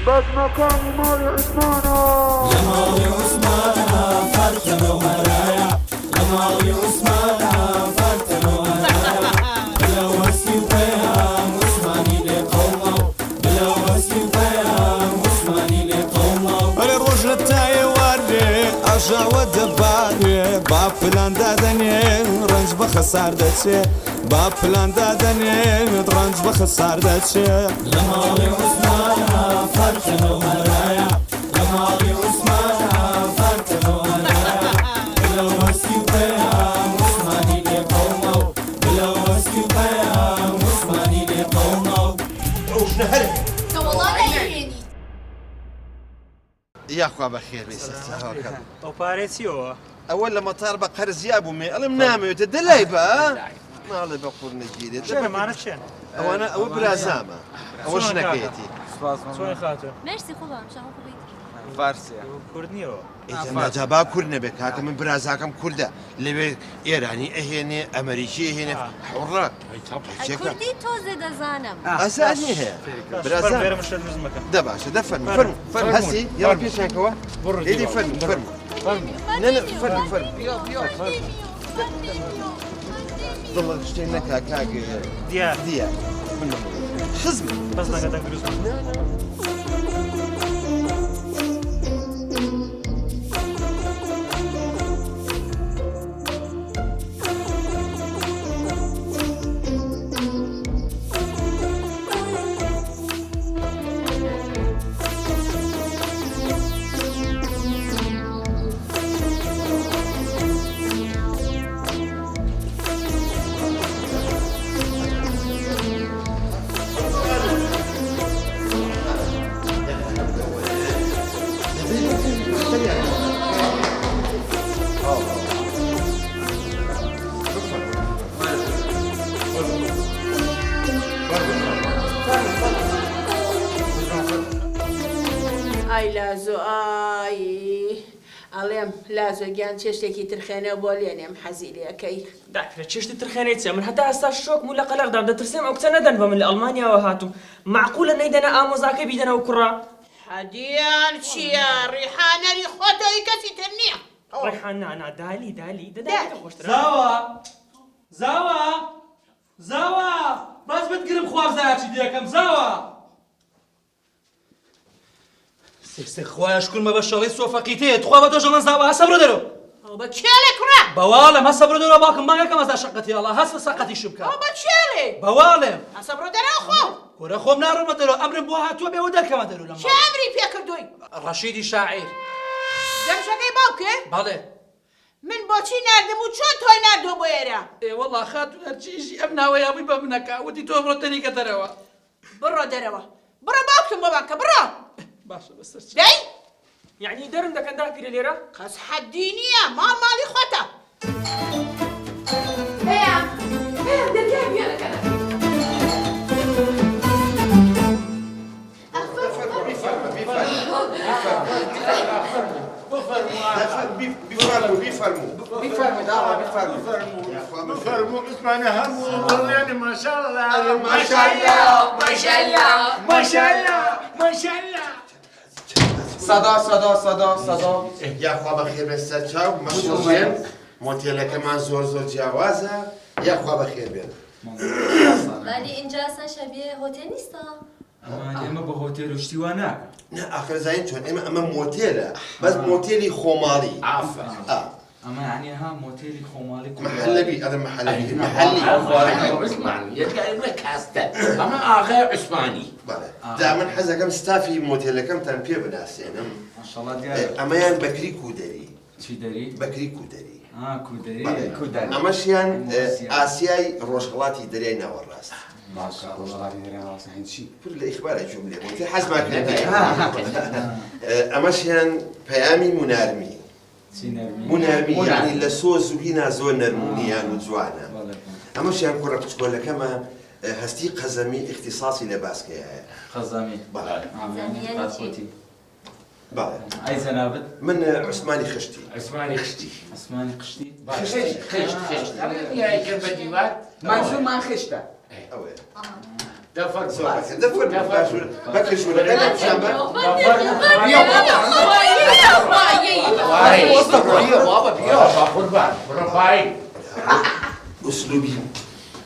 بس مكاني مالي عثمانة يا مالي عثمانة فرتنا وهرايا يا مالي عثمانة فرتنا وهرايا بلا وسي وفيها عثماني لقومه بلا وسي وفيها عثماني لقومه أنا الرجل التاي وردي أرجع ودباري باب فلان دادني رنج بخسار داتشي باب فلان دادني رنج بخسار داتشي يا مالي عثمانة فرتنا وهرايا يا مالي عثمانة فرتنا وهرايا بلا وسي وفيها عثماني لقومه بلا وسي وفيها عثماني لقومه وش نهرب والله لا يهيني يا اخوة بخير بيسا او باريسيو اول لما طار بقرز يا ابو مي الم نامي وتدلي بقى ما الله بقول نجيدي شنو معنا شنو او انا او برازامه او شنكيتي شوي خاطر مرسي خوبم شما خوبید فارسية كردنيو اذا جابا كورنا بك هاك من برازاكم كردا اللي ايراني اهيني امريكي هنا حرة کردی توزه دزانم اساني هي غير برازام مش المزمكة دباشا دفن فرم هسي يلا بيشان كوا ايدي فرم لا فرم ضل اشتينا كاك ديا خزمي بس نقدر ندرس ئای لازۆ ئای ئەڵێم لازۆگیان چێشتێکی ترخێنە بۆ لێنێم حەزی لەکەی داکرێ چێشتی ترخێنێت من هەتا ئێستا شۆکم و لە قەلەقدام دەترسێم ئەو کچە نەدەن بە من لە ئەڵمانیاوە هاتووم معقولە نەیدەنە ئامۆزاکە بیدەنەوە کوڕا حەدیان چییە ڕیحانەری خۆتەوەی کەسی تر نییە ڕێحان نانا دالی دەداکە خۆشترە زاوە باز بتگرم خوارزایکی دیەکەم زاوە سێ خوایش کورمە بە شەڵی سۆفەقی تێت خوا بە تۆ ژەڵەن زاوە هەسە بڕۆ دەرەوە ئەو بە کێڵێ کوڕە بەواڵێم هەسە بڕۆ دەرەوە باکەم مانگەکەم ئەزا شەقەتی ئەڵا هەست بە سەقەتیشم بکە ئەو بە کێڵێ بەواڵێم هەسە بڕۆ دەرەوە خۆ کۆرە خۆم ناڕۆمە دەرەوە ئەمرم بۆ هاتووە بێوە دەرکەمە دەرەوە لەم چه ئەمری پێکردووی ڕەشیدی شاعیر دەمشەکەی باوکێ بەڵێ من بۆچی نردم و چۆن تۆی نردۆ بۆ ئێرە وەڵا خاتون هەرچیشی ئەم ناوەیامی بە منەکە وتی تۆ بڕۆ تەریکە دەرەوە بڕۆ دەرەوە بڕۆ باوکم بۆ باکە بڕۆ باشە بەسەر چ دەی یعنی دەرم دەکەن داپیرە لێرە قەس حەدی نییە ماڵی خۆتە بفرموا اسمعنا هم وطلعني ما شاء الله ما شاء الله ما شاء الله ما شاء الله ما شاء الله صدا يا اخوة بخير بس تشاو مشروعين موتيلك كمان زور جوازة يا اخوة بخير بين ولی اینجا اصلا شبیه هتل نیستا ئێمە بە هۆتێل و شتیوانە نا اخر زين شلون اما موتيلة بس موتيلي خومالي ئەمە یعنیها مۆتێلی خۆماڵی محلبي هذا محلبي عثماني يتكلم كاسته اما اخر عثماني دائما حزة كم ستافي موتيلة كم تنبيه بناس يعني ماشاءالله دیارە اما يعني بكري كودري چی دەری؟ بكري كودري کودەری اماش يعني اسياي روشغلاتي دري ناور راس ماشاءالله ڕۆژهڵاتی چی؟ پر الإخبار جملة موتيل حزم اماش يعني بيامي منارمي منارمي يعني لسوز وهنا زون نرمونيان وجوانا اما شي نقول لك تقول لك اما هستي قزمي اختصاصي لباسكي قزمي بله بله اي زنابت من عثماني خشتي عثماني قشتي خشت يا كربجيوات منظور ما خشته دفر دفر بكر شو لك شامبا اسلوبي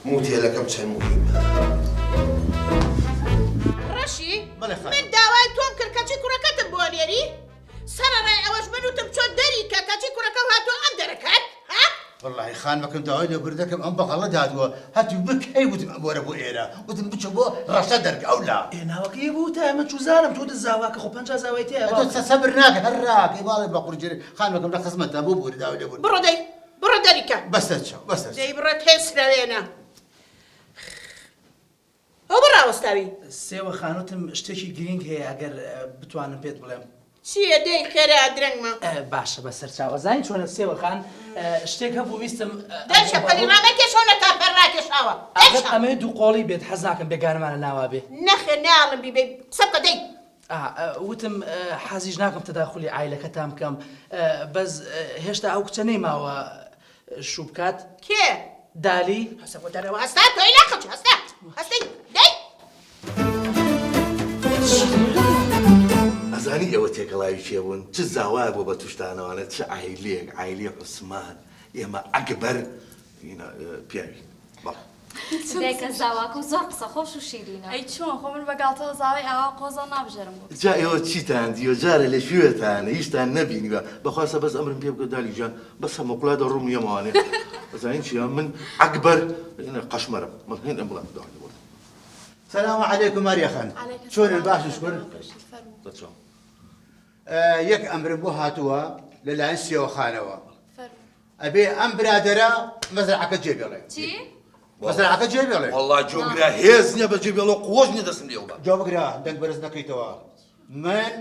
موتي لك بشان مهم ڕەشی من داوای تۆم کرد کەچی کوڕەکەتم بۆ لێری سەرەڕای ئەوەش من وتم چۆ دەری کە کەچی کوڕەکە هاتووە ئەم دەرەکەت والله خانمەکەم داوای لێ بردەکەم ئەم بەقەڵە دادووە هەتی بکەی وتم بۆرە بۆ ئێرە وتم بچە بۆ ڕەشە دەرگە ئەو لا ناوەکەی بوو تا من چوزانم تۆ دەزاواکە خۆ 50 زاوای تێ تۆ سەبر ناکە هەر ڕاکەی باڵێ بە قورجێ خانمەکەم لە خزمەتە بۆ بۆری داوای لێ بوو بڕۆ دەریکە بەستە چاو بەستە دەی بڕۆ هێسراوێنە ئەو بڕاوەستاوی سێوە خانوتم شتێکی گرنگ هەیە ئەگەر بتوانم پێت بڵێم چییە دەی خێرا درەنگمە باشە بەسەر چاوە زانین چۆنە سێوە خان شتێک هەبوو ویستم دەشە پەلیڕامەکێشەوە تا پەرڕاکێشاوە ئەمێ دوو قۆڵی بێت حەز ناکەم بێگانمانە ناوا بێ نەخێ ناڵم بیبێ سەبکە دەی وتم حەزیش ناکەم تەداخلی عایلەکەتان بکەم بەس هێشتا ئەو کچە نەیماوە شوو بکات کێ دالی هەسە بۆ دەرەوە هەستا تۆی ناخەچ هەستا هەستەی دەی ئەزانی ئێوە تێکەڵاوی چێبوون چ زاوای بۆ بە توشتانەوانە چ عیلێک عیلی عوسمان ئێمە ئەگبەر پیاوی دێکە زاواکە و زۆر قسە خۆش و شیرینە ئەی چۆن خۆ من بەگاڵتەوە زاوای ئاوا قۆزە نابژێرم بوو جا ئێوە چیتان دیوە جارە لە شوێتانە هیچتان نەبینیوە بەخواستە بەس ئەمرم پێ بکە دالی جان بەس هەمەقولا دەڕوم نیەمەوانێ ئەزانین چیە من ئەگبەر قەشمەرم هێن ئەم بڵام داوای بۆ سلام علیکم ماریا خان چۆنن باش شکر یەک ئەمرم بۆ هاتووە لەلایەن سێوە خانەوە ئەبێ ئەم برادەرە مەزرعەکە جێبێڵێ چی؟ مەزرعەکە جێبێڵێ والله جۆگرا هێز نییە بە جێبێڵە قۆش نیە دەستم لێوە جۆ بگرا دەنگ بەرز نەکەیتەوە من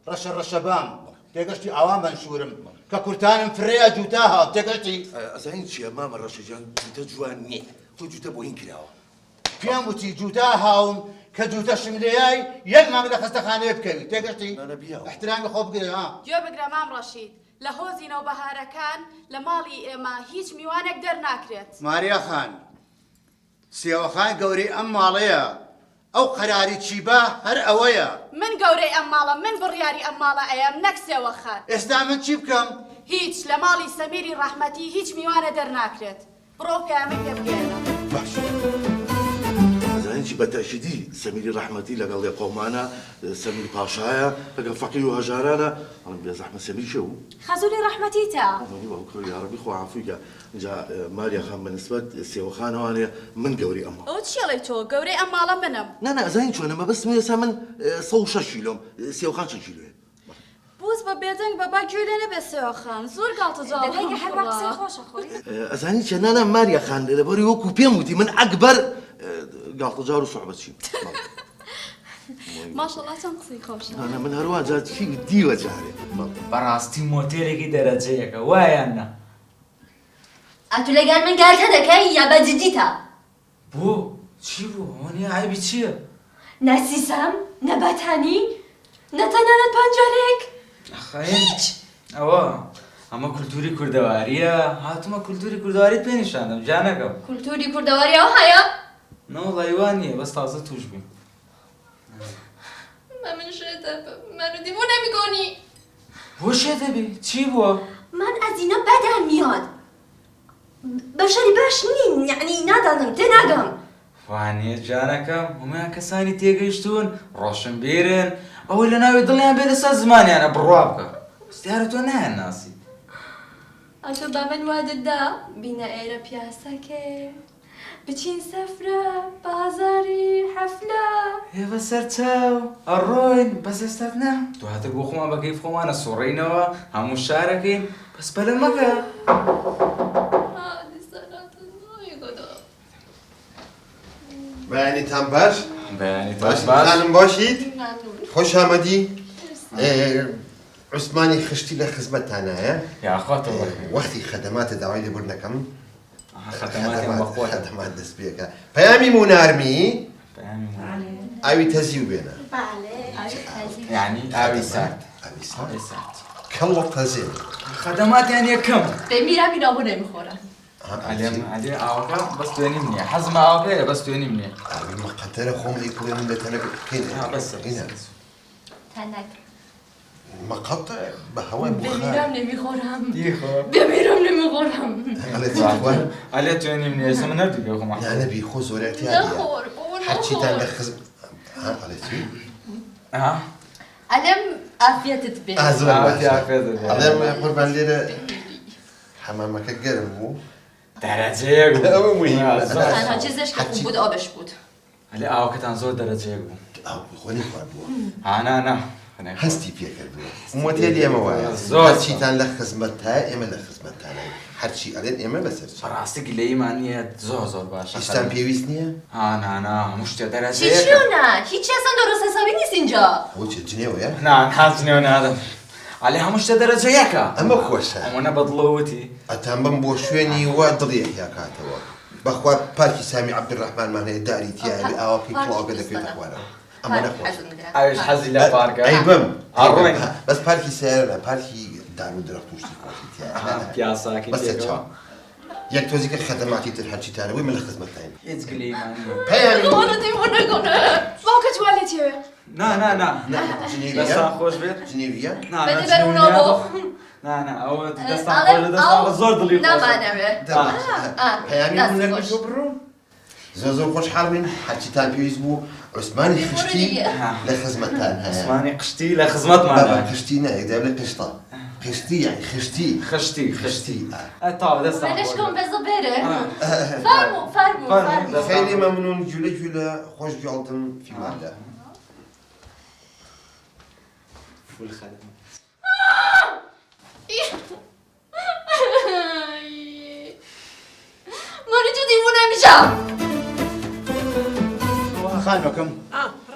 ڕەشە ڕەشەبام تێگەشتی ئەوان بەنشورم کە کورتانم فرەیە جوتا هات تێگەشتی ئەزانین چیە مامە ڕەشەجان جوتە جوان نییە خۆ جوتە بۆ هین کراوە پێم وتی جوتا هاوم کە جوتە شملەیای یەک مانگ لە خەستەخانەیە بکەوی تێگەشتی احترامی خۆ بگرێ ها گوێ بگرە مام ڕەشید لە هۆزینەوە بەهارەکان لە ماڵی ئێمە هیچ میوانێک دەرناکرێت ماریا خان سێوە خان گەورەی ئەم ماڵەیە ئەو قەراری چیبا هەر ئەوەیە من گەورەی ئەم ماڵە من بڕیاری ئەم ماڵە ئەیەم نەک سێوە خان ئێستا من چی بکەم هیچ لە ماڵی سەمیری ڕەحمەتی هیچ میوانە دەرناکرێت بڕۆ پەیامەی پێ بگێنە باش ئەزانین چی بەتەشیدی سەمیری ڕەحمەتی لەگەڵ لێ قەومانە سەمیر پاشایە لەگەڵ فەقیر و هەژارانە ئەڵم بێ زەحمە سەمیر چێ و خەزولی ڕەحمەتی تا یاڕەبی خۆ عەفویکە اینجا ماریا خان بەنسبەت سێوە خانەوانەیە من گەوری ئەم ئەو چیڵی تۆ گەورەی ئەم ماڵە منم نه ئەزانین چۆنەمە بەس ئێستا من 106 کیلۆم سێوە خان چەند کیلۆیە بوز بە بێدەنگ بەبا گوێ لێ نەبێ سێوە خان زۆر گاڵتە جاڵ هەیە هەر بە قسەی خۆشە خۆی ئەزانی چە نانە ماریا خان لەبەری وەکو پێم وتی من ئەکبەر گاڵتەجار و سوحبەتچیم ماشەڵڵا چەند قسەی خۆشە من هەروە جا چی دیوە جارێ بەڕاستی مۆتێرێکی دەرەجەیەکە وایان نا ئەتو لەگەڵ من گالتە دەکەی یا بەجددیتە بۆ چی بوو ئەوەنی عیبی چییە نەسیسەم نەبەتانی نەتەنانەت پەنجەرێک هیچ ئەوە ئەمە کولتوری کوردەواریە هاتومە کولتوری کوردەواریت پێ نیشاندەم جانەکەم کولتوری کوردەواری ئەو هەیە نەوەڵی وان نییە بەس تازە توش بووین من شێتە مەردی بوو نەمیگۆنی بۆ شێ دەبی چی بووە من ئەزینە بەدەم میاد بەشەری باش نین یعنی نادانم تێ ناگەم وانیە جانەکەم هەمویان کەسانی تێگەیشتون ڕۆشنبیرن ئەوەی لە ناوی دڵیان بێ لەسەر زمانیانە بڕوا بکە دیارە تۆ نایان ناسی ئەتۆ با من وادەدا بینە ئێرە پیاسەکێ بچین سەفرە بازاری حەفلە هێوە سەر چاو ئەڕۆین بەس ئێستات نا دواتر بۆ خۆمان بە کەیف خۆمانە سوڕینەوە هەموو شارەکەین بەس پەلە مەکە بەیانیتان باش؟ بەیانیتان خانم باشیت؟ خۆش ئامەدی؟ عوسمانی خشتی لە خزمەتتانایە؟ یاخواتەوە وەختی خەدەماتە داوای لێبوردنەکەم خەدەمات دەست پێکە پەیامی مونارمی ئاوی تەزیو بێنە یعنی ئاوی سارد کەڵڵ تەزێن خەدەماتیان یەکەم دەمیرا بینەوە نەمیخۆرە علي أوكا بس تويني مني حزم أوكا بس تويني مني ما قتل خوم يكون من تنك كده بس هنا تنك ما قطع بهواء بمیرم نمیخورم دیخو بمیرم نمیخورم على تيجوان علي تويني مني اسم نبي يا خو لا نبي خو زور اعتيادي نخور حكي تنخز على تي علم عافية تتبع علم قربان ليلة حمامك قرم درجه يقو تنها چیزش که خوب بود آبش بود علي أوكا تنزور درجه يقو خوني خربو أنا هستي فيك البلد وموتيلي يا موايا هرشي تان لخزمتها إما لخزمتها هرشي ألين إما بس راسك اللي مانية زور باشه اشتم پیوستنیه؟ نه مش درجه چیونه؟ هیچی اصلا درست حسابی نیست اینجا هو چه جنيوية؟ نه جنيوي هذا عليها مش درجه ياكا أما خوشها وانا بضلوتي أتم بوشويني وضريح يا كاتوا بخوات باركي سامي عبد الرحمن ما هي داري تيابي أو في بلوغ اللي في تحوانا أما نخوش أيش حزي لا باركا أي بم أروين بس باركي سيرنا باركي دارو درختوش تيابي بياسا كي بس يتشا يك توزيك الخدمات ترحل تاني وين من الخدمتين يتقلي ماني وانا تيمونا كنا فوق تواليتي لا بس خوش بيت جنيفيا بده برونا بو لا أو دستان زور ضلي لا ما نعمل هيامي من الجبر زوزو خوش حال من حكي تان بيزبو عثماني خشتي لخزمتان عثماني قشتي لخزمت بابا خشتينا يدير لك قشطة خشتي يعني خشتي طاب دستان بلشكم بزبيرة فرمو خيلي ممنون جولة خوش جالتم في مادة فول خدمة ماني تو دیوونه میشم خانمكم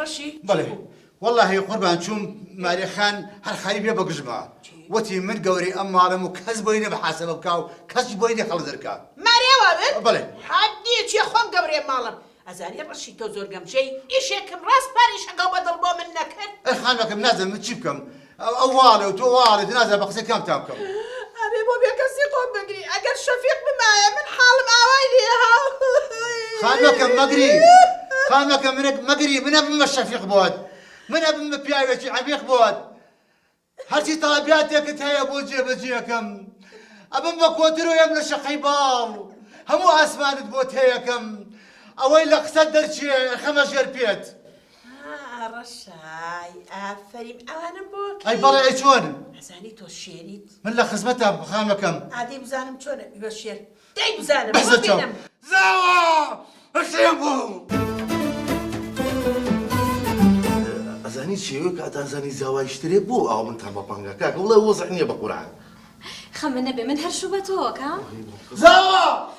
رشي بله والله قربان شوم ماري خان هالخريب يبقى قجمة وتي من قوري أمارم وكز بويني بحاسب بكاو كز بويني خلص دركا ماريا وابد بله حديت يا خوم قبري مالم أزاني رشي تو زور قمشي إيشيكم راس باريش هقو بدل بو منك خانمكم نازل متشبكم أوالي وتوالي نازل بقصي كم تامكم أبي بو بيكسي قوم بقري أقل شفيق بمايا من حالم أوايليها خانمكم مقري خانمكم منك مقري من أبن الشفيق بود من أبن بيايوتي عميق بود هرشي طلبياتك تهيا بوجي بجيكم أبن بكوترو يمن شقيبال همو أسمان تبوت هيكم أويل قصدر شي خمس جربيت رشاي أفريم أنا بوكي أي بلا أي شون أزاني تو الشيريت من لا خزمتها بخانمكم عادي بزانم شون بشير داي بزانم بس تشوف زاوا الشيبو أزاني شيوك أزاني زاوا يشتري بو أو من تربى بانجا كاك والله وزحني بقرعان خمنا بي من هالشوبتوك ها زاوا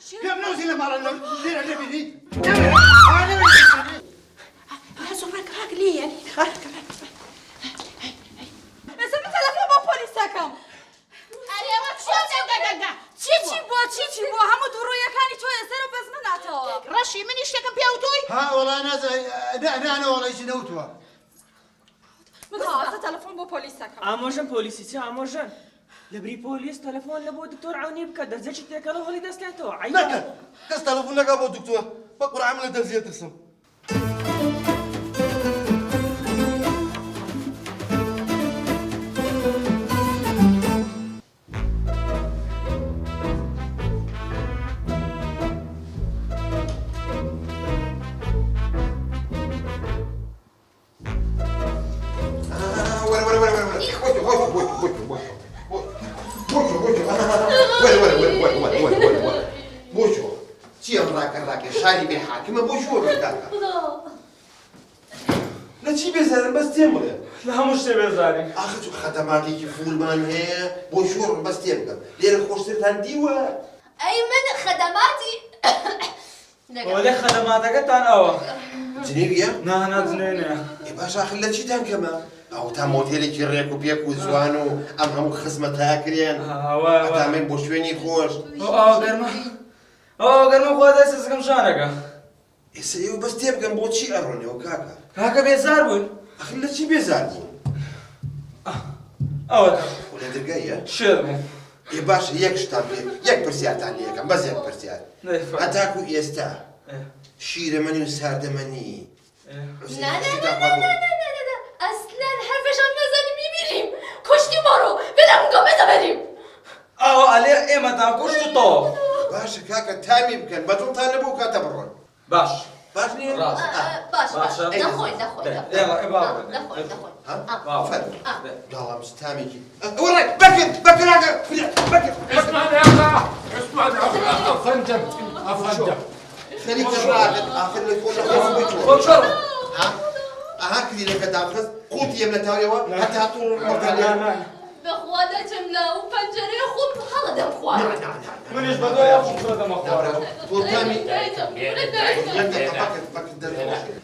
كيف نوزي لما على اللي دي لازم راك لي يعني بس التلفون با پلیساکم أريما تشوف چی بو همو درو یکانی تو سر بس من عطا رشي من يشتكم بيوتوي ها والله أنا والله إيش نوتوا متعاطى تلفون با پلیساکم اماجن پلیسی چه اماجن لبري بوليس تلفون لبو دكتور عوني بك درجة تيكلو هولي دستاتو نكا كاس تلفون لك أبو دكتور بقرعة من الدرزية ترسم بوشو تير راك شاري بحاكم بوشو راك لا تجي بزارن بس تمر لا مش بزاري اخذ خدماتي فول مان هي بوشو بس تمر ليه خوش ترتان ديوا اي من خدماتي ولي خدماتك تان جنيفيا نا جنينيا باشا خلتي تان كمان او تا موتيلي كيريكو بيكو زوانو ام همو خدمتها كريان اتامن بوشويني خوش قرما خود اساسكم شانك يسيو بس تبقى بوتشي اروني وكاكا كاكا بيزار بون خلتي بيزار بون ئەوە لە دەرگایە شێر بوو ێ باش یەک شتان پێ یەک پرسیارتان لێ یەکەم بەس یەک پرسیار هەتاکو ئێستا شیرەمەنی و ساردەمەنی اصلا حرفشان نزنیم میمیریم کشتی ما رو بلمون گامزه بریم ئەوە ئەلێ ئێمەتان کوشت و تۆ باشە کاکە تامی بکەن بەدڵتان نەبوو کاتە بڕۆن باش باش نییە باش نخۆی داڵام تامێکی وەڕێ بکرد بکراگە بکرد اسمعني افندم خەریکە ڕاگەت ئاخر لە خۆ ئاها کلیلەکە دابخست قوتی ئێم لە تاوێەوە هەتا توو مەردانێ بخوا دەچم ناو پەنجەرەی خوب هەڵە دەمخوارد منیش بەدوای خوب دەمەخوارەوە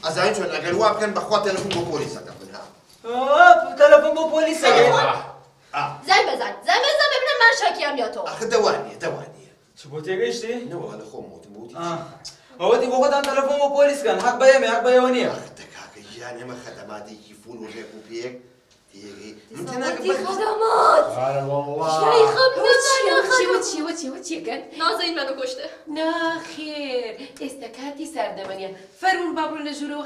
ئەزانین چۆن ئەگەر وا بکەن بەخوا تەلەفۆن بۆ پۆلیسەکە بنها تەلەفۆن بۆ پۆلیسە زنگ بزن ببینم من شاکیم یا تو ئاخر دەوانیە چ بۆ تێگەیشتی؟ نەوە لە خۆم وتم بوتی ئەوەتی بۆ خۆتان تەلەفۆن بۆ پۆلیسکەن حەق بە ئێمە حەق بە ئێوە نییە کاکە ژیان ئێمە خەدەماتێکی فول و ڕێک و پێک تێگەی خدمات شایخم وچیەکەن نازەین منو کشته ناخێر ئێستا کاتی ساردەمەنیە فەرمون با بڕۆ لە ژوورەوە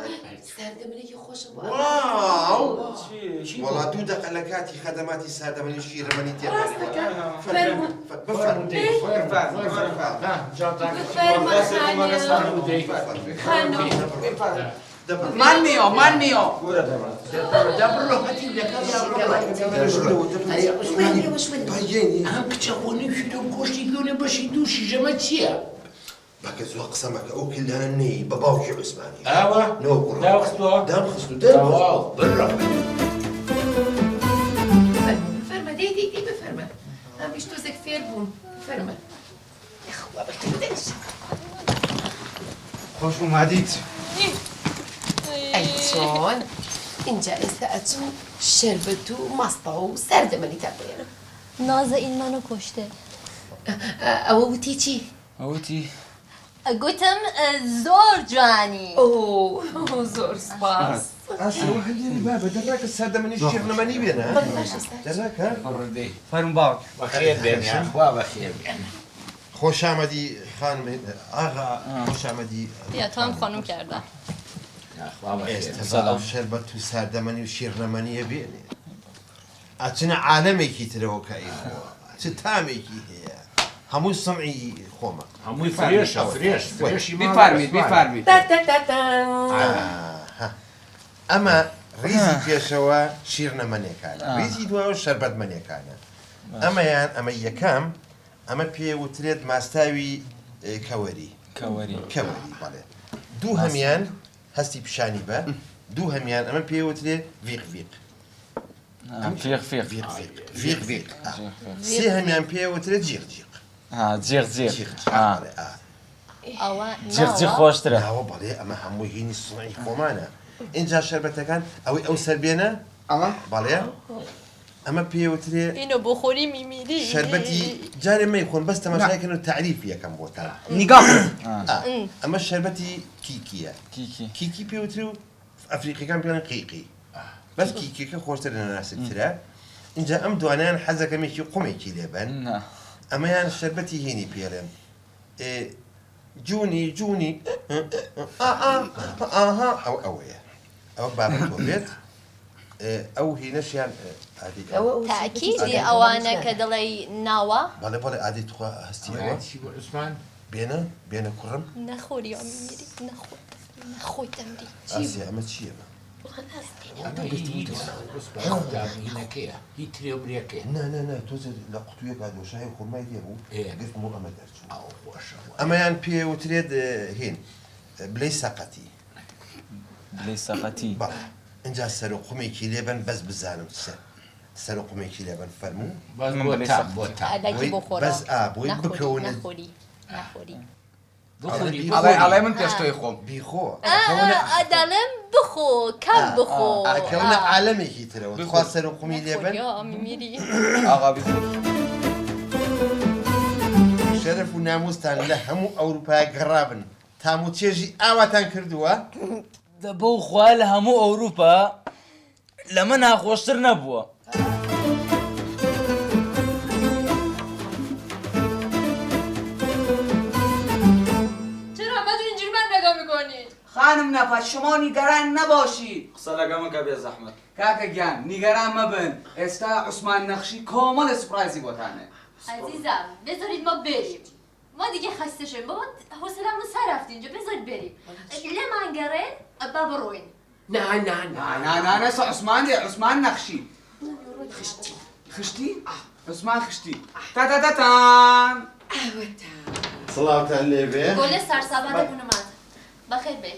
ساردەمەنێکی خۆشم بۆ واو وەڵا دوو دەقە لە کاتی خەدەماتی ساردەمەنی شیرەمەنی من نیۆ ئەم کچە خۆنی شیرە گۆشتی گوێنە بەشی دوو شیژەمە چییە؟ بەکە زۆر قسەمەکە ئەو کلدانە نەی بە باوکی عوسمانی ئاوە داخستووە دامخست و فەرمە دەی بفەرمە ئەم بیش تۆزێک فێر بوون فەرمە خوا بەختەوەدەش خۆش اومدید ئەی چۆن اینجا ئێستا ئەچم شەربەت و ماستەوە و ساردەمەنی تا بێنم نازە این منو کشته ئەوە وتی چی؟ ئەوتی گوتم زۆر جوانی زۆر سپاس ئاسەوە هەندێری بابە دەڕاکە ساردەمەنی شیرنەمەنی بێنە دەڕاکە فەرمون باوک بەخێر بێنیان خوا بەخێر بێن خۆش ئامەدی خانم ئاغا خۆش ئامەدی یا تو هم خانم کردم ئێستا شەربەت و ساردەمەنی و شیرنەمەنیە بێنێ ئەچنە عالەمێکی ترەوە کەئیخۆ چ تامێکی هەیە هەمووی سمعی خۆمە هەمووی فرێشە فرێشی بیفارمید ئەمە ڕیزی پێشەوە شیرنەمەنیەکانە ڕیزی دووە شەربەتمەنیەکانە ئەمەیان ئەمە یەکەم ئەمە پێوترێت ماستاوی کەوەری بەڵێ دوو هەمیان هەستی پیشانی بە دوو هەمیان ئەمە پێوترێت ڤیق سێ هەمیان پێوترێت جیغ خۆشترە ئەوە بەڵێ ئەمە هەمووی هینی سڵی خۆمانە اینجا شەربەتەکان ئەوەی ئەو سەربێنە بەڵێ ئەمە پێوترێ اینو بخوری میمیری شەربەتی جارێ مەی خۆن بەس تەماشاکەن و تعریف یەکەم بۆتان نیگا ئەمە شەربەتی کیکیە کیکی پێوتری و ئەفریقیەکان پێڵێن قیقی بەس کیکێکە خۆشتر لە ناسکترە اینجا ئەم دوانیان حەزەکەمێکی قومێکی لێبن ئەمەیان شەربەتی هینی پێڵێن جوونی ئاها ئەوەیە ئەوە بابەت بێت ئەو هینەشیان تاکیدی ئەوانە کە دڵی ناوە بەڵێ ئادی توخوا هەستیەوە بێنە کوڕم نەخۆری میمیری نەخۆی تەمری ئاسیا ئەمە چییە هی ترێ و برێکێ نا تۆزە لە قوتوویەکە دۆشای خۆمای لێبوو گفتم بۆ ئەمە دەرچوو ئەمەیان پێوترێت هین بلەی سەقەتی اینجا سەر و قومێکی لێبن بەس بزانم سەر و قومێکی لێبن فەرموو بەس بۆی بکەونە ئەڵێ من پێشتۆی خۆم بیخۆ دەڵێم بخۆ کەم بخۆ ئەکەونە عالەمێکی ترەوە خوا سەر و قومی لێبن شەرەف و ناموستان لە هەموو ئەوروپای گەڕابن تام و چێژی ئاواتان کردووە بەو خوا لە هەموو ئەوروپا لەمە ناخۆشتر نەبووە خانم نەفات شما نیگەران نەباشید. قسە لەگەڵ کە بێ زەحمەت. کاکە گیان نیگەران مەبن. ئێستا عوسمان نەخشی کۆمەڵە سوپرایزی بۆتانێ. عزیزم بذارید ما بریم. ما دیگه خسته شدیم. بابا حوصله‌مون سر رفت اینجا. بذارید بریم. لمن گرین با بروین. نه نسا عوسمان نەخشی. خشتی؟ عوسمان خشتی. تان. سڵاوتان لێبێ گۆلە سەرسابانە بوونەمان. بەخێر بێ.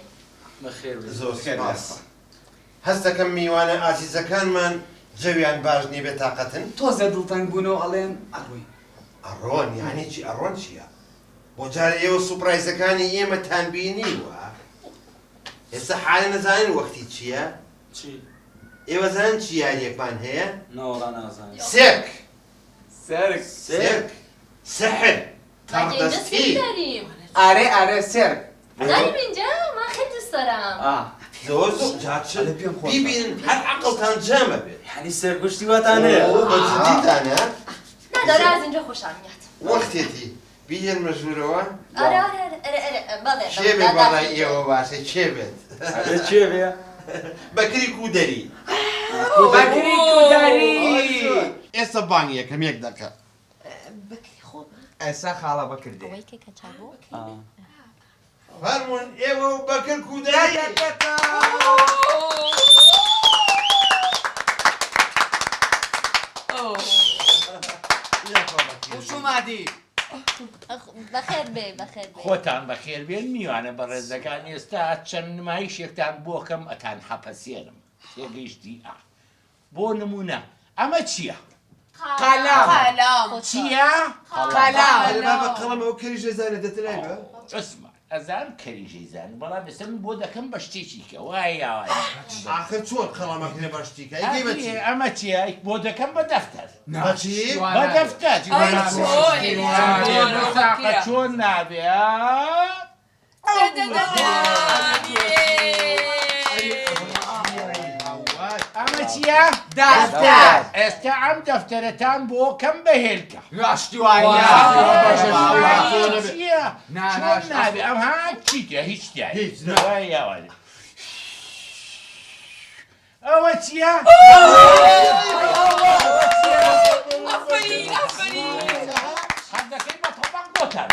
بەخێر بێ. زۆر سپاس. هەست دەکەم میوانە ئازیزەکانمان جەویان باش نیە بێ تاقەتن. تۆزە دڵتەنگ بوونەوە ئەڵێن ئەڕووی. ئەڕۆن یعنی چی ئەڕۆن چییە؟ بۆ جارە ئێوە سوپرایزەکانی ئێمەتان بینیوە. ئێستا حالە نەزانین وەختی چییە؟ چی؟ ئێوە زانن چی یاریەکمان هەیە؟ نەوەڵا نازانین. سێرک. سێرک. سحر. تاردەستی داریم. آره سێرک. داریم اینجا؟ من خیلی دوست دارم. زۆر جاچن بیبینن هەر عەقڵتان جەمە بێت. یعنی سێرگوشتی واتانەیە؟ بە جدیتانە؟ نداره از اینجا خوشم میاد. وەختێتی بیهێن مەژوورەوە؟ آره بله. چێ بێ بەڵای ئێوە باشە چێ بێت؟ چێ بێ؟ بەکری کودەری. بەکری کودەری. ئێستا بانگ یەکەم یەک دەکە. ئێستا خاڵە بەکردێ. فەرموون ئێوە و بەکر کودەری. خوش اومدی. بەخێر بێ بەخێر بێ. خۆتان بەخێر بێن میوانە بە ڕێزەکان ئێستا چەند نمایشێکتان بۆ کەم ئەتان حەپەسێنم تێگەیشتی بۆ نمونە ئەمە چییە؟ قەلەم. چییە؟ قەڵەم ئەو کەریژە زانە دەترای بە؟ عوسمان ئەزان کەریژەی زان بەڵام ئێستا من بۆ دەکەم بە شتێکی کە وایە ئاخر چۆن قەڵەمەکرێ بە شتێکە ئەمە چییە؟ بۆ دەکەم بە دەفتەر. بەچی؟ بە دەفتەر. چۆن نابێ؟ ئەمە چییە؟ دەفتەر. ئێستا ئەم دەفتەرەتان بۆ کەم بەهێلکە. راشتیوانە. چییە؟ چۆن نابێ؟ ئەم ها چیتە؟ هیچ تیا هیچ ئەوە چییە؟ هەردەکەی بە تۆبەق بۆتان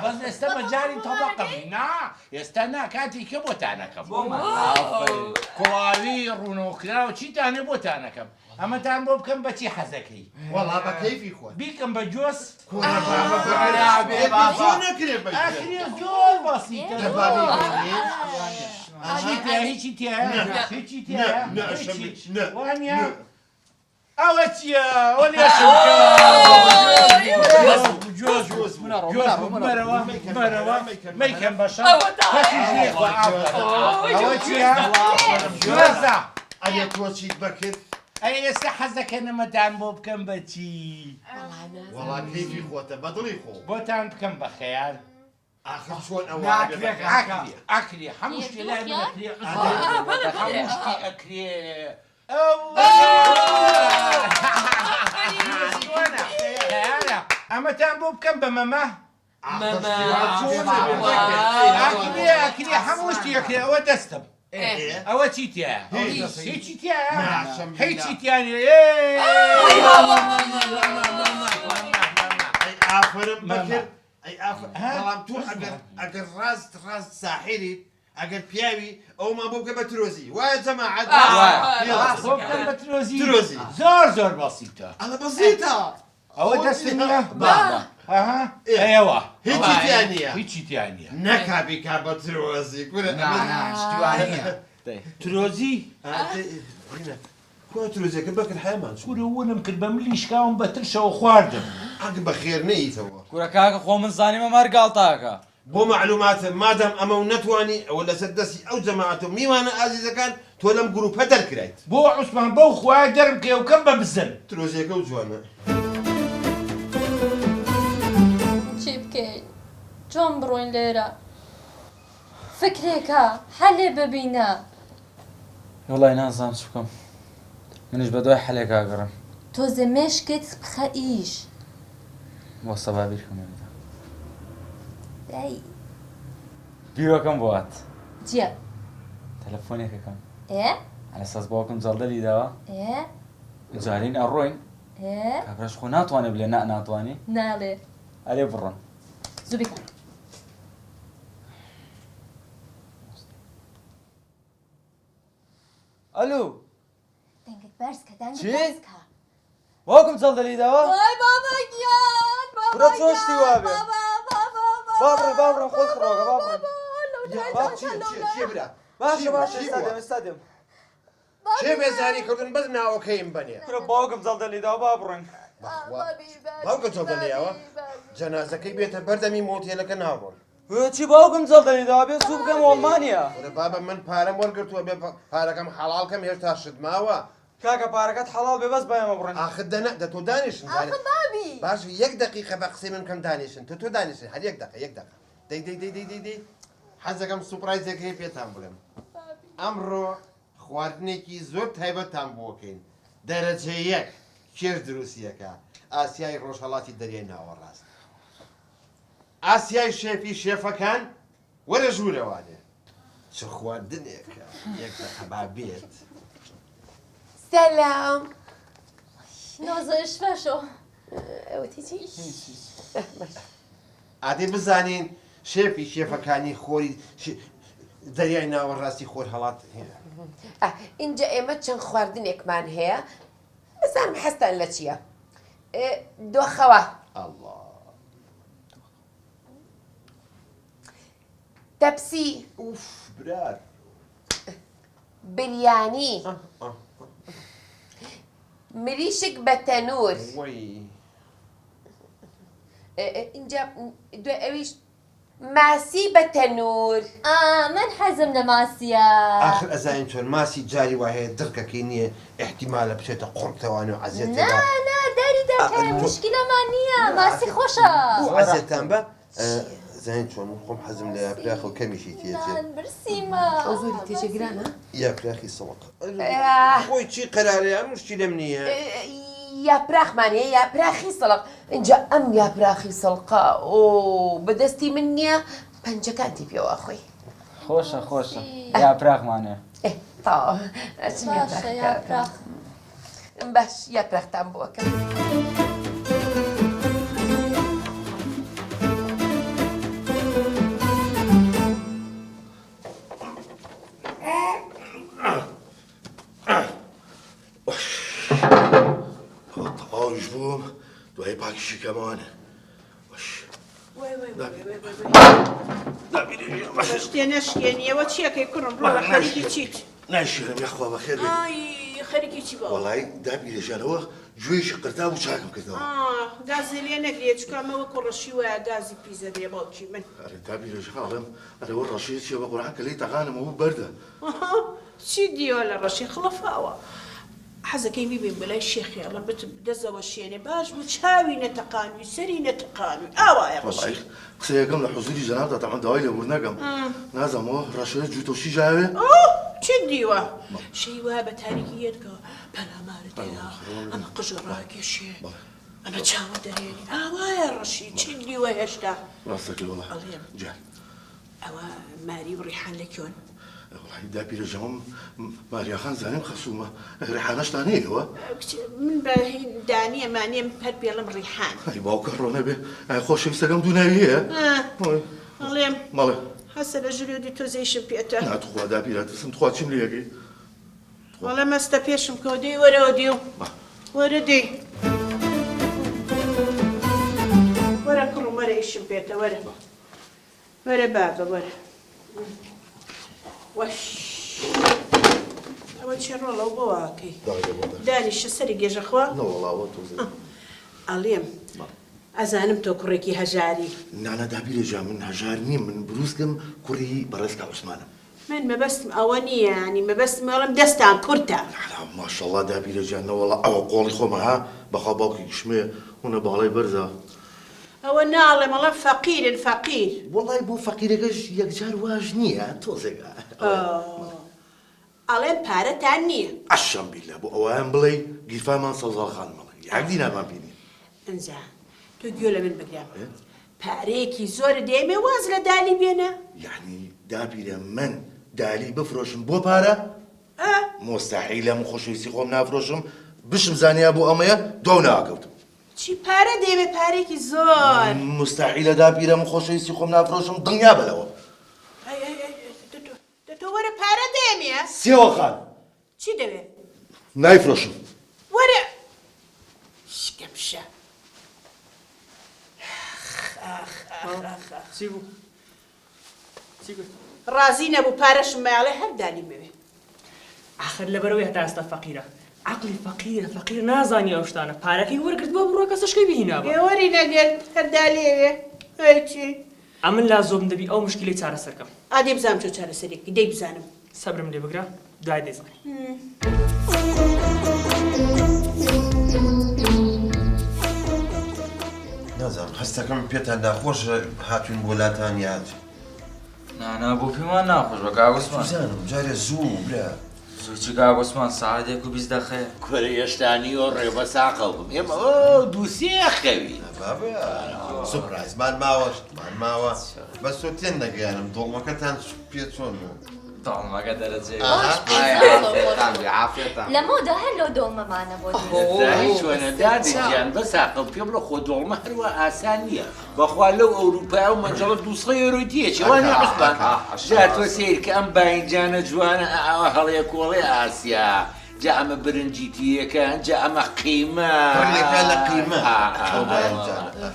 بەس ئێستا بەجاری تۆبەقەمی نا ئێستا نا کاتێککە بۆتانەکەم کوڵاوی ڕوونەوەکراوە چیتانێ بۆتانەکەم ئەمەتان بۆ بکەم بەچی حەزەکەی وەڵا بە کەیفی خۆت بیکەم بە جۆس زۆر بەسیتە هیچی تایە هیچی تایە وانە ئەوە چییە؟ بەرەوە مەیکەم بەشە ئەوە چییە؟ جۆزە ئەگە تۆ چیت بەکرد؟ ئەی ئێستا حەزەکە نەمەتان بۆ بکەم بەچی؟ وەڵا کەیفی خۆتە بە دڵی خۆ بۆتان بکەم بە خەیار آخر چۆن ئەوە ئەکرێ هەموو شتێ لای من ئەکرێ هەموو شتی ئەکرێ ئەمەتان بۆ بکەم بە مەمە ئەکرێ هەموو شتی ئەکرێ ئەوە دەستم ئەوە چی تایە؟ هیچی تایە؟ هیچی تیانێ ئافرم بەکرد بەڵام تۆ ئەگەر ڕاست ساحیری ئەگەر پیاوی ئەومان بۆ بکە بە ترۆزی وایە جەماعەت بە ترۆزی زۆر بەسیتە ئەڵە بەسیتە ئەوە دەستم ئێوە هیچی تیان نییە هیچی تیان نییە نەکابی کا بە ترۆزی ترۆزی کۆ ترۆزیەکە بەکرد هەمان کوورەوەنم کرد بە ملیشکاوم بە ترشەوە خواردم ئەگە بە خێر نەیتەوە کوورە کاکە خۆ من زانیمە مەرگاڵتاکە بۆ معلوماتە مادەم ئەمە و نەتوانی ئەوە لەسەر دەستی ئەو جەماعەتە و میوانە ئازیزەکان تۆ لەم گروپە دەرکرایت بۆ عوسمان بەو خوای دەرم کە ئەو کەم بە بزن ترۆزیەکە و جوانە چی بکەین؟ چۆن بڕۆین لێرە؟ فکرێکە هەلێ ببینە وڵای نازانم چ بکەم منیش بە دوای حەلێک ئاگەڕم تۆزە مێشکت بخە ئیش بۆ سەبا بیرکەمەوەدا دای بیرۆکەم بۆات چییە؟ تەلەفۆنێکەکەم ئێ؟ على ئەساس باوکم جەڵدەلی داوە ئێ؟ جارین ئەڕۆین ئێ؟ کابراش خۆ ناتوانێت بلێ ناتوانێ ناڵێ ئەلێ بڕۆن زوو بیکە. ئەلو دەنگت بەرزکە دەنگت چی؟ بەرزکە. باوکم جەڵدەلی داوە وای بابا گیان برە چۆشتی وابێ بابڕێ خۆت خڕۆگە بابڕێ چیە برا؟ باشە باشە ئێستا دێم چێ بێزاری کردن بەس ناوەکەیم بەنێ برە باوکم جەڵدەلی داوە بابڕێن باوکە جەڵدەلیاوە جەنازەکەی بێتە بەردەمی مۆتێلەکە ناڕۆن چی باوکم جەڵدەلی داوە بێ زوو بگەم ئەڵمانیا بابە من پارەم وەرگرتووە بێ پارەکەم حەڵالکەم هێشتا شت ماوە کاکە پارەکەت حەڵال بێ بەس بەیەمە بڕێن ئاخر دە تۆ دانیشن باش یەک دقیقە بە قسەی من کەم دانیشن تۆ دانیشن هەر یەک دقیقە دەی حەزەکەم سوپرایزێکی پێتان بڵێم ئەمڕۆ خواردنێکی زۆر تایبەتتان بۆکەین دەرەجە یەک کێش دروستیەکە ئاسیای ڕۆژهەڵاتی دەریای ناوەڕاست ئاسیای شێفی شێفەکان وەرە ژوورەوانێ چ خواردنێکە یەک دەقەبا بێت سلام نۆزەش باشۆ ئەوەتی چی؟ ئادێ بزانین شێفی شێفەکانی خۆری دەریای ناوەڕاستی خۆر هەڵات هەیە اینجا ئێمە چەند خواردنێکمان هەیە بزانم حەستان لە چییە؟ دۆخەوە تەپسی برار بریانی مریشک بە تەنور اینجا دوای ئەویش ماسی بە تەنور من حەزم لە ماسیە آخر ئەزانین چۆن ماسی جاری وایە دڕکەکەی نییە احتیمالە بچێتە قڕتەوانە و عەزیەت نا داری دەکەی مشکلەمان نییە ماسی خۆشە عەزیەتان بە زانین چۆن خۆم حەزم لە یاپراخ و کەمیشی تێچێت برسیمە ئەو زۆری تێجێگرانە یاپراخی سەڵق خۆی چی قەرارێ ئەم مشتی لەم نییە یاپراخمانەیە یاپراخی سەڵق اینجا ئەم یاپراخی سەڵقا ئۆ بەدەستی من نییە پەنجەکانتی پێوە خۆی خۆشە یاپراخمانێ تا یاپراخ باش یاپراختان بۆکەم تەواویش بووم دوای پاکیشی کەمانە شتێ نەشکێنیەوە چیەکەی کوڕم ڕۆ خەریکی چیت ناشێنم یاخوا بەخێر بێت خەریکی چی بە وەڵای دابیرێژانەوە گوێیشی قرتا و چاکم کردەوە گازی لێ نەگرێت چکەمەوە کوڕەشی وایە گازی پیزە دێ باوکی من ئەرە دابیرێژ خاڵم ئەرەوە ڕەشێت چیە بە قورعان کە لەی تەقانمەوە بەردە چی دیوە لە ڕەشی خڵەفاوە حەزەکەی بیبین بەلای شێخیاڵە بتم دەزەوە شوێنێ باش بوو چاوی نەتەقانوی سەری نەتەقانوی ئاوایە ڕەشی قسەیەکەم لە حوزوری جەنابدا تەمان داوای لەبوور نەکەم نازەمەوە ڕەشەیە جوتۆشی ژاوێ چی دیوە شەی وایە بە تاریکیەتکەوە پەلامارە تێدا ئەمە قژە ڕاکێشێ ئەمە چاوە دەرێنی ئاوایە ڕەشی چی دیوە هێشتا ڕاستەکەی وڵا جان ئەوە ماری و ڕیحان لەکوێن وڵی داپیرەژەمم ماریاخان زانیم خەسوومە ڕێحانەشتان هەیەوە من بە دانیە مانێم هەر پێڵم ڕیحان ئەی باوکە ڕۆنە بێ ئای خۆشەویستەکەم دوو ناوی هەیە ئەڵێم مەڵێ هەسە لە ژرێدی تۆزەیشم پێێتە ناتخوا داپیرەتەسم تخوا چیم لێگەی وەڵە مەستە پێشم کە دەی وەرەوە دی و وەرە دی وەرە کوڕم وەرە ئیشم پێێتە وەرە وەرە بابە وەرە وەش ئەوە چێ ڕۆڵەوە بۆ واکەی دانیشە سەری گێژەخوا ئەڵێم ئەزانم تۆ کوڕێکی هەژاری نانە دابیرێژا من هەژار نیم من بروسکم کوڕی بەڕێزکا عوسمانم من مەبەستم ئەوە نییە ینی مەبەستم ئەڵم دەستان کورتە ماشەڵڵا دابیرێژان نەوەڵە ئەوە قۆڵی خۆمە ها بەخوا باوکی گشمێ هونە باڵای بەرزە ئەوە ناڵێ مەڵە فەقیرن فەقیر وڵای بۆ فەقیرەکەش یەکجار واژ نییە تۆزێگا ئەڵێم پارەتان نییە ئەشەم بیلە بۆ ئەویان بڵێ گیرفامان سەڵزاڵخان مەڵێ یاکدی نامان بینی ئەنجا تۆ گوێ لە من بگرام پارەیەکی زۆر دێمێ واز لە دالی بێنە یعنی دابیرە من دالی بفرۆشم بۆ پارە مۆستاحیلە من خۆشەویستی خۆم نافرۆشم بشم زانیا بۆ ئەمەیە دۆ ناکەوتم چی پارە دەیەوێ پارێکی زۆر مستحیلە داپیرە من خۆشەویستی خۆم نافرۆشم دڵنیا بەلەوە تۆ وەرە پارە دەیەمێ سێوە خان چی دەوێ نایفرۆشم وەرە شکەمشە چی بوو؟ چی گوت؟ ڕازی نەبوو پارەشم بەیاڵێ هەر دالی بوێ آخر لەبەرەوەی هەتا ئێستا فەقیرە عقلی فەقیر نازانی ئەو شتانە پارەکەی وەرگرت بۆ بڕۆ کەسەشکەی بهینابە وەری نەگرت هەر دالێوێ هیچی ئەمن لا زۆم دەبی ئەو مشکلی چارەسەرکەم ئادێ بزانم چۆ چارەسەرێکی دەی بزانم سەبرم لێ بگرە دوای دەیزانی نازانم هەستەکەم پێتان ناخۆشە هاتوون بۆ لاتان یاد نانا بۆ پێمان ناخۆش بە کاگوسمان زانم جارێ زوو برا زۆرچی کاگوسمان ساعتێک و 20 دەخەیە کورە هێشتانی و ڕێبە ساقە بم ئێمە دووسێ خەوی سوپرایزمان ماوەشتمان ماوە بەس تۆ تێن نەگەیانم دۆڵمەکەتان پێ چۆن بوو داڵمەکە دەرەجێ لە مۆدا هەلۆ دۆڵمەمانە بۆ چۆنە دادیان بە ساقە پێم لە خۆ دۆڵمە هەروە ئاسان نییە بەخوا لەو ئەوروپای و مەنجەڵە 200 یۆرۆی دیەچی وانە عوسمان جا تۆ سیر کە ئەم باینجانە جوانە ئەوە هەڵەیە کۆڵێ ئاسیا جا ئەمە برنجیتیەکە جا ئەمە قیمە لە قیمە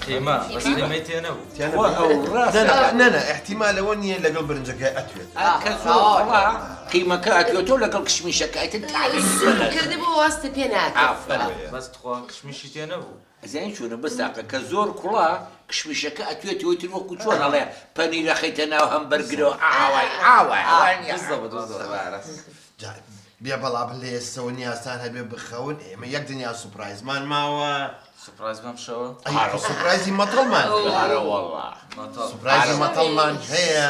قیمە بەس قیمەی تێ نەبوو نەنە احتیمالەوە نییە لەگەڵ برنجەکە ئەتوێت کە زۆر قیمەکە ئەتوێتۆ لەگەڵ کشمیشەکەیتن کردی بۆ واستە پێ ناکەم بەس تخوا کشمیشی تێ نەبوو ئەزانی چۆنە بەستاقە کە زۆر کوڵا کشمیشەکە ئەتوێتەوەی تر وەکو چۆن هەڵێ پەنیرە خەیتە ناو هەمبەرگرەوە ئاوای بیا بەڵام لە ئێستەوە نیازان هەبێ بخەون ئێمە یەک دنیا سوپرایزمان ماوە سوپرایزمان شەوە سوپرایزی مەتەڵمان سوپرایزی مەتەڵمان هەیە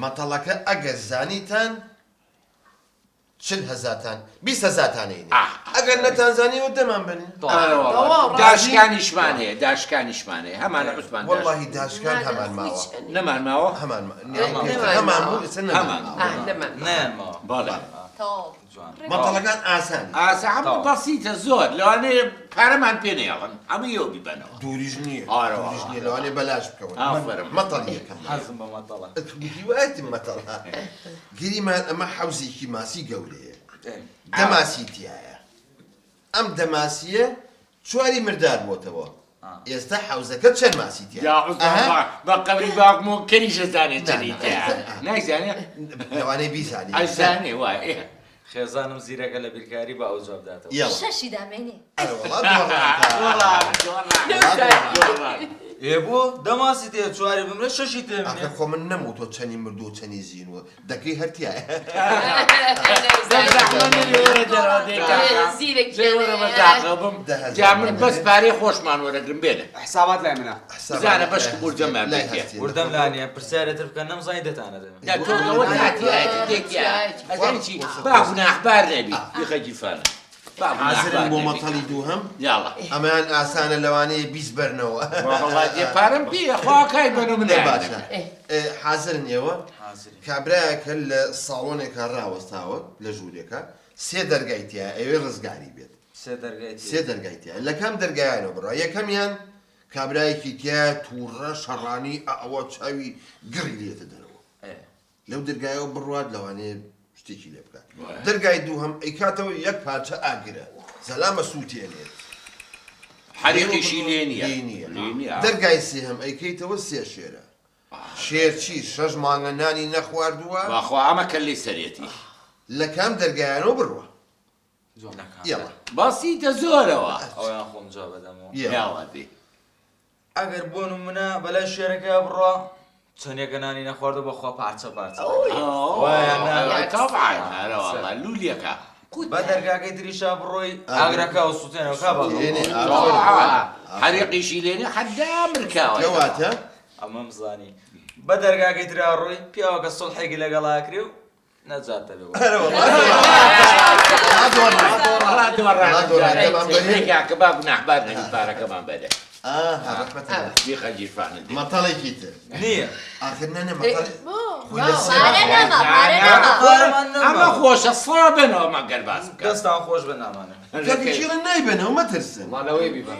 مەتەڵەکە ئەگەر زانیتان 40,000تان 20,000تانەی ئەگەر نەتانزانیەوە دەمان بنێ داشکانیشمان هەیە داشکانیشمانەیە هەمانە عوسمان وەڵڵاهی داشکان هەمان ماوە نەمان ماوە هەمان نەیان ماوە بەڵێ مەتەڵەکان ئاسان ئاسان بەسیتە زۆر لەوانەیە پارەمان پێ نێڵن ئەمە یۆ بیبەنەوە دووریژ نییە دووریژ نییە لەوانەیە بەلاش بکەون مەتەڵ یەکەم حەزم بە مەتەڵە هیوایەتم مەتەڵە گریمان ئەمە حەوزێکی ماسی گەورەیە دەماسی تایە ئەم دەماسیە چواری مردار بۆتەوە ئێستا حەوزەکە چەند ماسی تایە بە قەبری باقم و کەریشە زانێت چەندی تایە نایزانێ لەوانەیە بیزانێ ئەزانێ وایە خێزانم زیرەکە لە بیرکاری بە ئەو جواب داتەوە شەشی دامێنێ بۆ دەماسی تێ چواری بمرە شەشی تێمێنێ خۆ من نەموو تۆ چەنی مردو و چەنی زیینوە دەکەی هەرتیایە جا من بەس پارەی خۆشمان وەرەگرم بێنە حسابات لای منە بزانە بەشک بورجەمان وردەم لانیە پرسیارێتر بکەن نەمزانی دەتانە دەمێن تۆەوە هاتیایەتی تێکیە ئەزانی چی با گوناحبار نەبی بیخەجیفانە حازرم بۆ مەتەڵی دووهەم یاڵە ئەمان ئاسانە لەوانەیە بیست بەرنەوە پارەم پێ خواکای بەنو منێ باشە حازرن ئێوە کابراایەکە لە ساڵۆنێکە ڕاوەستاوە لە ژوورێکە سێ دەرگایتیە ئەوێ ڕزگاری بێت سێ دەرگایتیە لە کام دەرگایانەوە بڕە یەکەمیان کابراایەکی تیا تووڕە شەڕانی ئەوە چاوی گڕی لێتە دەرەوە لەو دەرگایەوە بڕوات لەوانەیە شتێکی لێ بکات دەرگای دووهەم ئەیکاتەوە یەک پارچە ئاگرە زەلامە سووتێنێت حەریقیشی لێ نییە دەرگای سێهەم ئەیکەیتەوە سێ شێرە شێر چی 6 مانگە نانی نەخواردووە باخوا ئەمە کە لێ سەرێتی لە کام دەرگایانەوە بڕوە باسیتە زۆرەوە ئەویان خۆم جا بەدەمەوە یاوادی ئەگەر بۆن منە بەلای شێرەکە بڕۆ چەندێکە نانی نەخواردو بەخوا پارچە پارچە لولیەکە بە دەرگاکەی تریشا بڕۆی ئاگرەکە و سووتێنەوە کا بە حەریقیشی لێنێ حەدا مرکاوە کەواتە ئەمە مزانی بە دەرگاکەی ترا ڕۆی پیاوەکە سڵحێکی لەگەڵاکری و نەجاتە بێ کە با گوناحبار نەبی پارەکەمان بەدە بیخەجیفانە مەتەڵێکی تر نییە ئاخر نەنە مەتەڵ ئەمە خۆشە سڵابنەوە مەگەر باس بکە دەستان خۆش بە نامانە کەفیچیرە نایبنەوە مەترسن ماڵەوەی بیبە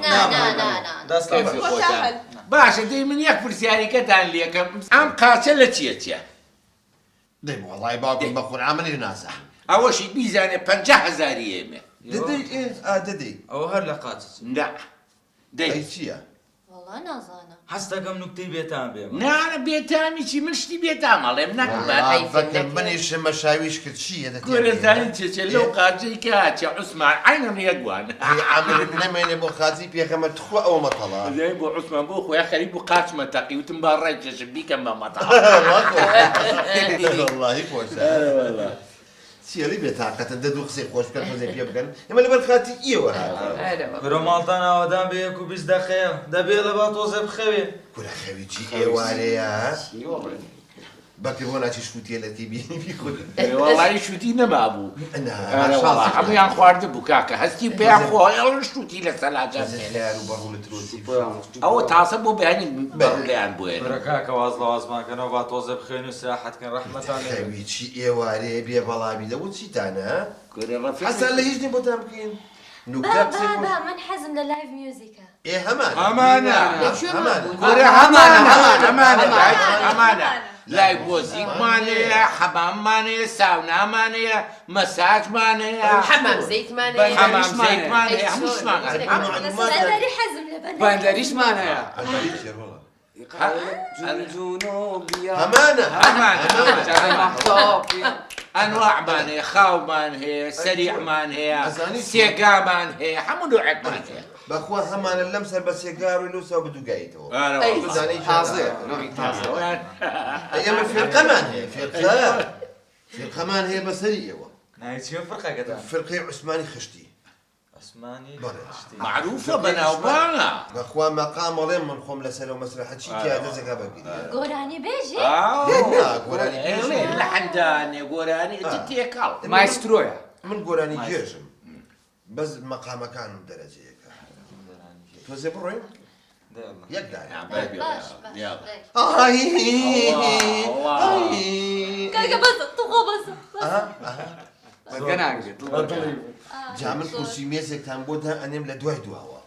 دەستان خۆشە باشە دەی من یەک پرسیاریکەتان لێکەم ئەم قاچە لە چیە دەی وەڵای باوکم بە قورعان منی نازە ئەوەشی بیزانێ 50,000 ئێمە دەدەی ئەوە هەر لە قاچ نا دەی چییە؟ والله نازانم حەز دەکەم نوکتەی بێتان بێ نانە بێتامی چی من شتی بێتام ئەڵێم فەکەم منیش مەشاویش کرد چییە گۆرەزانین چێ لەو قاچەی کە هاچە عوسمان عینەم یەکوان عملت نەمێنێ بۆ خاچی پێخەمە تخوا ئەوە مەتەڵا دەی بۆ عوسمان بۆ خۆیان خەریب بۆ قاچمە تەقی وتم با ڕای کێشم بیکەم بە مەتەڵ واللهی خۆشە چیەڵی بێتاقەتە دەدوو قسەی خۆش بکەن خۆزێ پێ بکەن ئێمە لەبەر خاتی ئێوە برە ماڵتان ئاوادان بە 1 و 20 دەقەیە دەبێ لە با تۆزێ بخەوێ کورە خەوی چی ئێوارەیە بەکە بۆ ناچی شووتیە لە تیبینی وەڵی شووتی نەمابوو هەمویان خواردە بوو کاکە هەستی پێیان خۆ ئەڵ شووتی لە سەلاجە ئەوە تاسە بۆ بەیانی بەڕولیان بووێن برە کاکە واز لە وازمانکەنەوە با تۆزێ بخێن و سیاحەتکەن ڕەحمەتان لێ خەوی چی ئێوارەیە بێ بەڵامی دەبوو چیتانە حەسان لە هیچ نی بۆتان بکەین بابا من حەزم لە لایڤ میوزیکە ئەمانە لای بۆزیکمانەیە حەماممانەیە ساونامانەیە مەساجمانەیە حەمام زەیتمانەیە هەمووشمان حەزم لە بەندەریشمانەیە ئەنواعمان هەیە خاومان هەیە سەریعمان هەیە سێگامان هەیە هەموو دوعێکمان هەیە بەخوا هەمانە لەم سەر بە سێگار و لەوسا بەدووگاییتەوە ئێمە فێرقەمان هەیە فێرقەمان هەیە بەسەری ئێوە نایچیە فڕقەکەتان فێرقەی عوسمانی خشتی عوسمانی معروفە بەناوبانە بەخوا مەقامەڵێم من خۆم لەسەر و مەسرحە چی تیا دەزەکە بەگیری گۆرانی بێژێ لە حەندانێ گۆرانی تێکاڵ مایسترۆیە من گۆرانی گێژم بەس مەقامەکانم دەرەجەیەکە تۆزێ بڕۆین یەک کاکە بەسە توخۆ بەسە جا من کورسی مێزێکتان بۆ دا ئەنێم لە دوای دواوە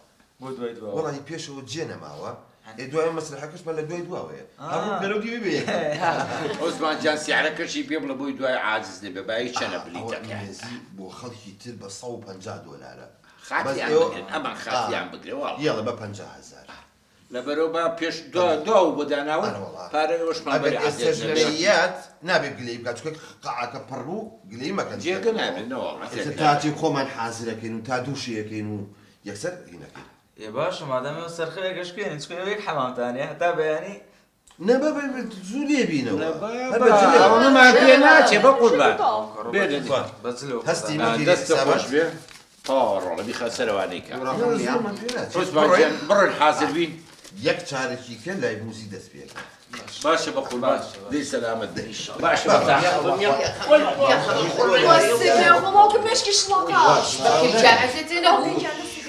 وەڵی پێشەوە جێ نەماوە دوای مەسرحەکەشمان لە دوای دواوەیە هەموو پێرەو دیوی بێ عوسمان جان سیارەکەشی پێ بڵە بۆی دوای عاجز نەبێ بای چەنە بلیتەکە بۆ خەڵکی تر بە $150 ئەمان خاتیان بگرێەوە یاڵە بە 50,000 لەبەرەوە بە پێش دو بۆ داناوە پارەوەشمان بەریات نابێت گلەی بکات چکە قاعەکە پڕبوو گلەی مەکەن جێگە نابێنەوە تاتی خۆمان حازرەکەین و تا دووشیەکەین و یەکسەر هینەکەین ێ باشە مادەمەوە سەرخەیە گەشتێنین چکەوەیەک حەمامتانێ هەتا بەیانی نەبە زوو لێبینەوە پێ ناچێ بە قوربان هەستی دەستە خۆش بێ ڕۆڵە بیخە سەرەوانەی کە بڕن حازر بین یەک چارێکی کە لای موزی دەست پێکە باشە بە قوربان دەی سەلامەت دەیش باشە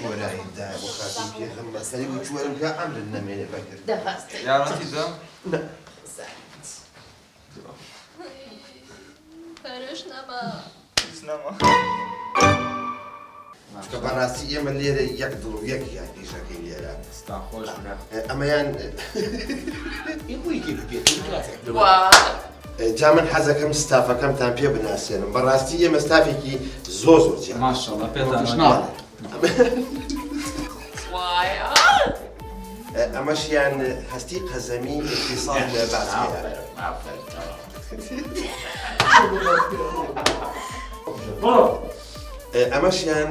وەرایدا بۆ خاتی پێخەم مەسەری بۆ چوەرم کە ئەمرن نەمێنێ بەکرد یارمەتی دەم پارەش نەما چکە بەڕاستی ئێمە لێرە یەک دڵ و یەک یان ئیشەکەی لێرە ئەمەیان جا من حەزەکەم ستافەکەمتان پێ بناسیێنم بەڕاستی ئێمە ستافێکی زۆر جیان ماشەڵڵا پێتان ئەمەشیان هەستی قەزەمی اقتصاد لە باسکەیە ئەمەشیان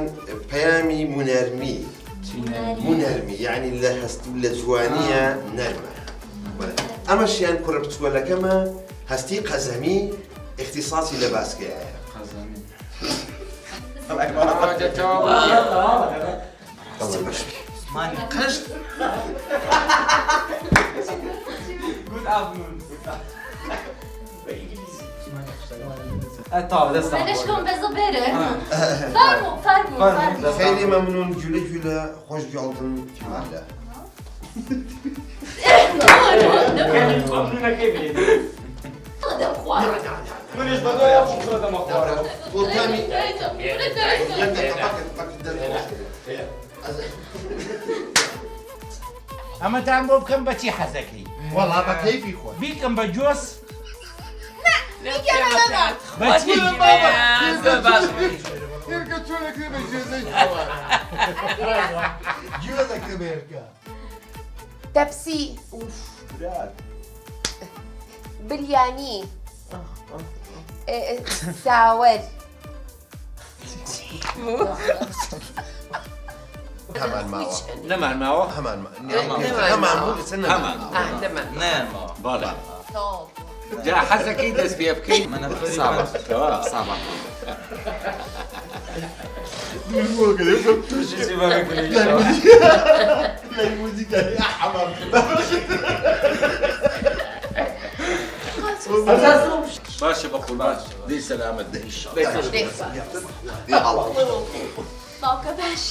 پەیامی مونەرمی یعنی لە هەست و لە جوانیە نەرمە ئەمەشیان کوڕە بچووەلەکەمە هەستی قەزەمی اختصاصی لە باسکەیە مانی قشت دەشکۆم بەزە بێرە فەرموو خیلی مەمنون گوێلە خۆش گەڵتن کیمالە دم خوارد منش بقى دم خوارد وكامي ئەمە دام بۆ بکەم بەچی حەزەکەی والله بكيفي خو بیکەم بە جۆس بەچی يركا شو لك بجوزي جوزك كبيركا تبسي برياني ساور همان ماوە نەمان ماوە همان همان بوو سنە نعم بەڵێ جا حەزەکەی دەست پێ بکەیت منە ساڵ ساڵ لا الموسيقى يا حمام باشە بە قوربان دەی سەلامەت دەی باوکە باش